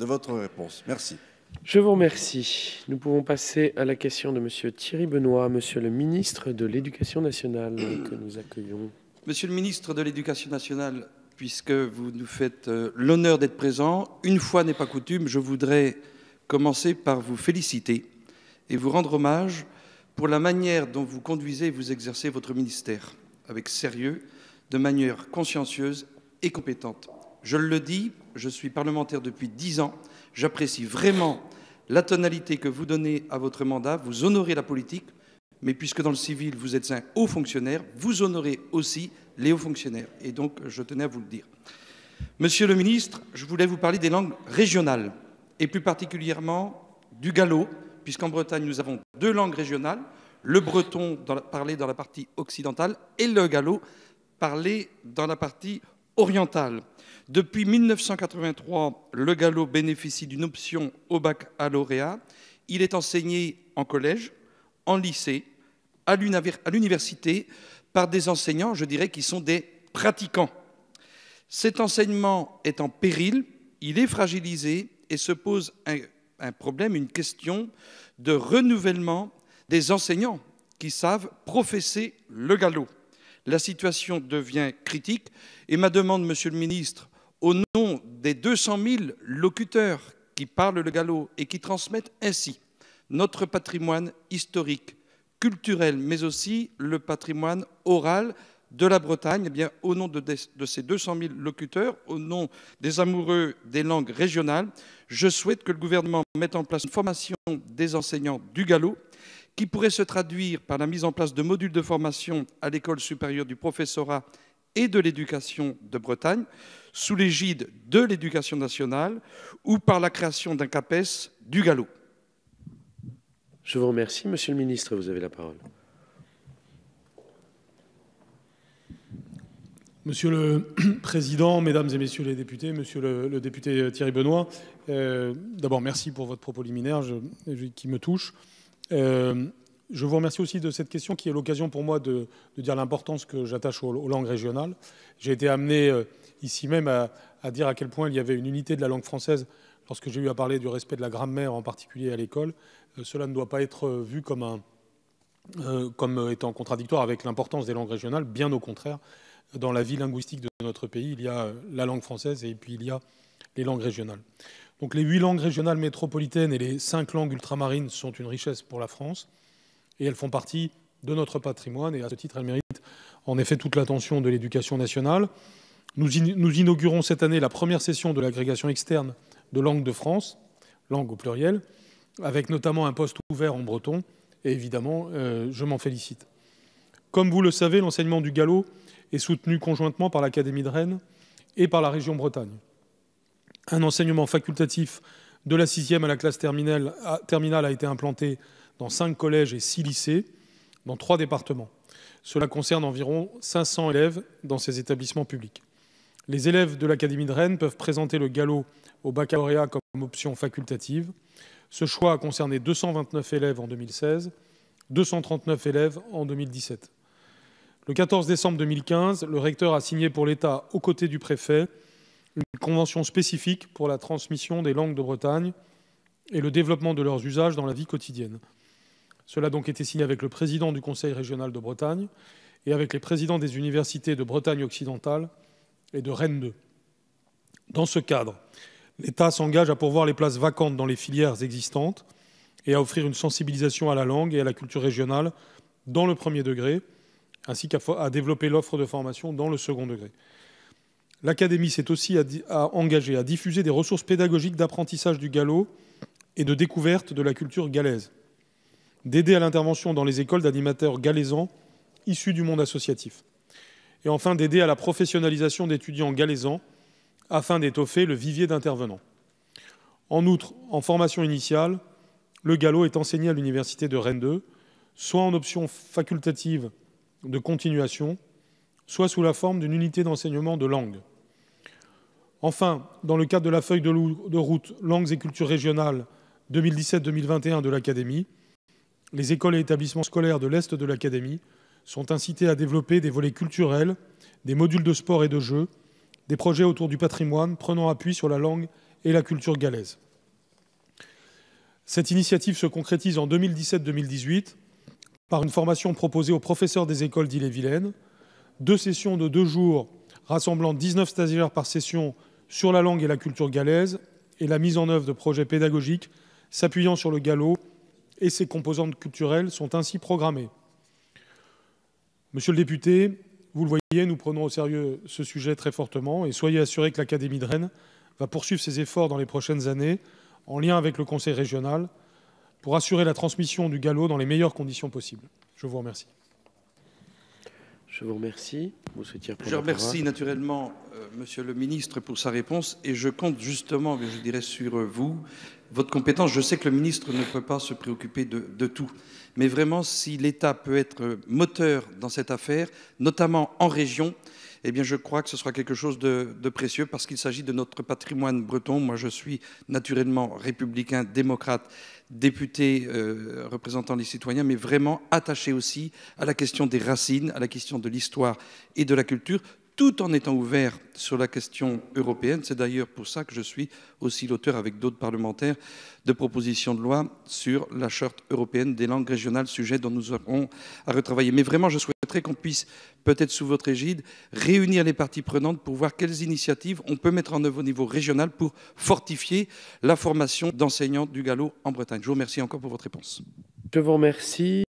de votre réponse. Merci. Je vous remercie. Nous pouvons passer à la question de Monsieur Thierry Benoît, Monsieur le ministre de l'Éducation nationale, que nous accueillons. Monsieur le ministre de l'Éducation nationale, puisque vous nous faites l'honneur d'être présent, une fois n'est pas coutume, je voudrais commencer par vous féliciter et vous rendre hommage pour la manière dont vous conduisez et vous exercez votre ministère, avec sérieux, de manière consciencieuse et compétente. Je le dis, je suis parlementaire depuis 10 ans, j'apprécie vraiment la tonalité que vous donnez à votre mandat, vous honorez la politique, mais puisque dans le civil, vous êtes un haut fonctionnaire, vous honorez aussi les hauts fonctionnaires. Et donc, je tenais à vous le dire. Monsieur le ministre, je voulais vous parler des langues régionales, et plus particulièrement du gallo, puisqu'en Bretagne, nous avons 2 langues régionales, le breton parlé dans la partie occidentale et le gallo parlé dans la partie orientale. Depuis 1983, le gallo bénéficie d'une option au baccalauréat. Il est enseigné en collège, en lycée, à l'université, par des enseignants, je dirais, qui sont des pratiquants. Cet enseignement est en péril, il est fragilisé et se pose un problème, une question de renouvellement des enseignants qui savent professer le gallo. La situation devient critique et ma demande, Monsieur le ministre, au nom des 200 000 locuteurs qui parlent le gallo et qui transmettent ainsi notre patrimoine historique, culturel, mais aussi le patrimoine oral de la Bretagne, eh bien, au nom de ces 200 000 locuteurs, au nom des amoureux des langues régionales, je souhaite que le gouvernement mette en place une formation des enseignants du gallo qui pourrait se traduire par la mise en place de modules de formation à l'École supérieure du professorat et de l'éducation de Bretagne, sous l'égide de l'Éducation nationale, ou par la création d'un CAPES du gallo. Je vous remercie. Monsieur le ministre, vous avez la parole. Monsieur le Président, Mesdames et Messieurs les députés, Monsieur le député Thierry Benoît, d'abord merci pour votre propos liminaire qui me touche. Je vous remercie aussi de cette question qui est l'occasion pour moi de dire l'importance que j'attache aux langues régionales. J'ai été amené ici même à dire à quel point il y avait une unité de la langue française lorsque j'ai eu à parler du respect de la grammaire, en particulier à l'école. Cela ne doit pas être vu comme étant contradictoire avec l'importance des langues régionales, bien au contraire. Dans la vie linguistique de notre pays, il y a la langue française et puis il y a les langues régionales. Donc les 8 langues régionales métropolitaines et les 5 langues ultramarines sont une richesse pour la France et elles font partie de notre patrimoine et à ce titre, elles méritent en effet toute l'attention de l'Éducation nationale. Nous inaugurons cette année la première session de l'agrégation externe de langues de France, langue au pluriel, avec notamment un poste ouvert en breton et évidemment, je m'en félicite. Comme vous le savez, l'enseignement du gallo est soutenu conjointement par l'Académie de Rennes et par la région Bretagne. Un enseignement facultatif de la 6e à la classe terminale a été implanté dans 5 collèges et 6 lycées, dans 3 départements. Cela concerne environ 500 élèves dans ces établissements publics. Les élèves de l'Académie de Rennes peuvent présenter le gallo au baccalauréat comme option facultative. Ce choix a concerné 229 élèves en 2016, 239 élèves en 2017. Le 14 décembre 2015, le recteur a signé pour l'État, aux côtés du préfet, une convention spécifique pour la transmission des langues de Bretagne et le développement de leurs usages dans la vie quotidienne. Cela a donc été signé avec le président du Conseil régional de Bretagne et avec les présidents des universités de Bretagne occidentale et de Rennes 2. Dans ce cadre, l'État s'engage à pourvoir les places vacantes dans les filières existantes et à offrir une sensibilisation à la langue et à la culture régionale dans le premier degré, ainsi qu'à développer l'offre de formation dans le second degré. L'Académie s'est aussi engagée à diffuser des ressources pédagogiques d'apprentissage du gallo et de découverte de la culture galaise, d'aider à l'intervention dans les écoles d'animateurs galaisans issus du monde associatif, et enfin d'aider à la professionnalisation d'étudiants galaisans afin d'étoffer le vivier d'intervenants. En outre, en formation initiale, le gallo est enseigné à l'université de Rennes 2, soit en option facultative de continuation, soit sous la forme d'une unité d'enseignement de langue. Enfin, dans le cadre de la feuille de route Langues et cultures régionales 2017-2021 de l'Académie, les écoles et établissements scolaires de l'Est de l'Académie sont incités à développer des volets culturels, des modules de sport et de jeux, des projets autour du patrimoine prenant appui sur la langue et la culture galaise. Cette initiative se concrétise en 2017-2018 par une formation proposée aux professeurs des écoles d'Ille-et-Vilaine, 2 sessions de 2 jours rassemblant 19 stagiaires par session sur la langue et la culture galaise et la mise en œuvre de projets pédagogiques s'appuyant sur le gallo et ses composantes culturelles sont ainsi programmées. Monsieur le député, vous le voyez, nous prenons au sérieux ce sujet très fortement et soyez assuré que l'Académie de Rennes va poursuivre ses efforts dans les prochaines années en lien avec le Conseil régional pour assurer la transmission du gallo dans les meilleures conditions possibles. Je vous remercie. Je vous remercie. Vous souhaitiez Je remercie naturellement Monsieur le ministre pour sa réponse et je compte justement, je dirais, sur vous, votre compétence. Je sais que le ministre ne peut pas se préoccuper de tout, mais vraiment, si l'État peut être moteur dans cette affaire, notamment en région, eh bien, je crois que ce sera quelque chose de précieux parce qu'il s'agit de notre patrimoine breton. Moi, je suis naturellement républicain, démocrate, député représentant les citoyens, mais vraiment attaché aussi à la question des racines, à la question de l'histoire et de la culture, tout en étant ouvert sur la question européenne. C'est d'ailleurs pour ça que je suis aussi l'auteur, avec d'autres parlementaires, de propositions de loi sur la charte européenne des langues régionales, sujet dont nous aurons à retravailler. Mais vraiment, je souhaiterais qu'on puisse, peut-être sous votre égide, réunir les parties prenantes pour voir quelles initiatives on peut mettre en œuvre au niveau régional pour fortifier la formation d'enseignants du gallo en Bretagne. Je vous remercie encore pour votre réponse. Je vous remercie.